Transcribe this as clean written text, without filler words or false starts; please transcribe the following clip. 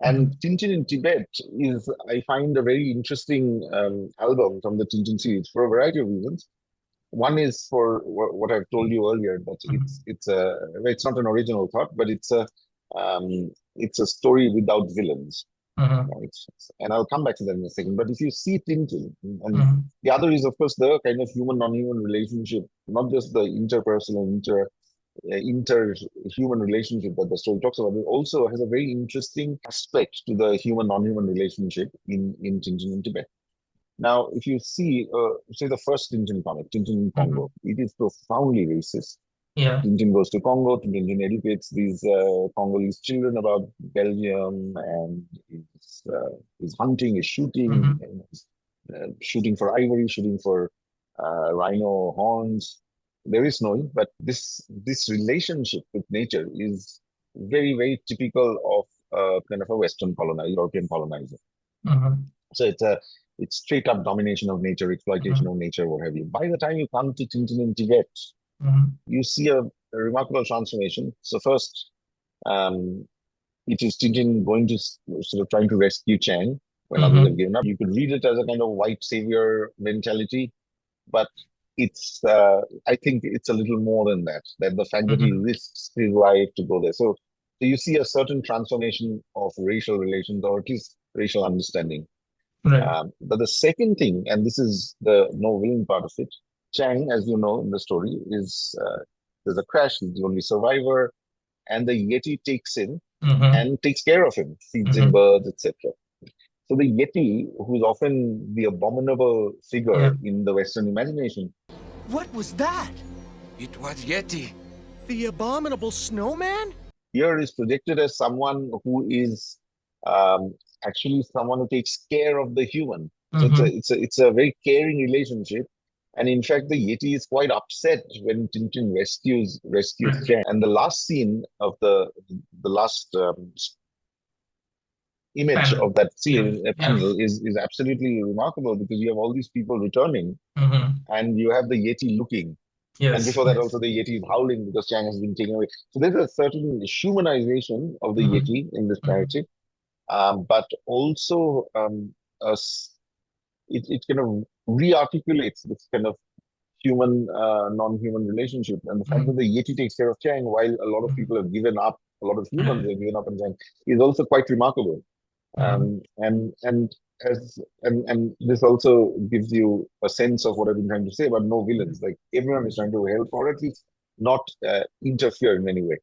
And Mhm. Tintin in Tibet is, I find, a very interesting album from the Tintin series for a variety of reasons. One is for what I've told you earlier, that Mhm. it's not an original thought, but it's a story without villains, Mhm. right? And I'll come back to that in a second. But if you see Tintin, and Mhm. the other is, of course, the kind of human-non-human relationship, not just the interpersonal, inter-human relationship that the story talks about. It also has a very interesting aspect to the human-non-human relationship in Tintin in Tibet. Now, if you see, say the first Tintin comic, Tintin in Congo, Mhm. it is profoundly racist. Yeah. Tintin goes to Congo. Tintin educates these Congolese children about Belgium, and is hunting, is shooting, Mhm. and shooting for ivory, shooting for rhino horns. There is no, but this relationship with nature is very, very typical of kind of a Western colonizer, European colonizer. Mhm. So it's straight up domination of nature, exploitation of Mhm. nature, what have you. By the time you come to Tintin in Tibet, Mhm. you see a remarkable transformation. So first, um, it is Tintin going to sort of trying to rescue Chang when others have Mhm. given up. You could read it as a kind of white savior mentality, but I think it's a little more than that. That the fact that he Mhm. risks his life to go there. So you see a certain transformation of racial relations, or at least racial understanding. Right. But the second thing, and this is the no villain part of it, Chang, as you know in the story, is there's a crash. He's the only survivor, and the Yeti takes him Mhm. and takes care of him, feeds him Mhm. birds, etc. So the Yeti, who's often the abominable Yeah. figure in the Western imagination, What was that? It was Yeti. The Abominable Snowman? here is projected as someone who is um, actually someone who takes care of the human. So Mhm. it's a very caring relationship. And in fact, the Yeti is quite upset when Tintin rescues Right. Chang. And the last scene of the last image Panel. of that Yeah. scene, Yeah. panel, is absolutely remarkable because you have all these people returning, Mhm. and you have the Yeti looking. And Yes. before that, Yes. also the Yeti is howling because Chang has been taken away. So there's a certain humanization of the Mhm. Yeti in this Mhm. narrative, but also a s- it kind of re-articulates this kind of human non-human relationship. And the fact that Mhm. the Yeti takes care of Chang while a lot of Mhm. people have given up, a lot of humans Yeah. have given up on Chang, is also quite remarkable. Mhm. And this also gives you a sense of what I've been trying to say about no villains. Like everyone is trying to help or at least not interfere in any way.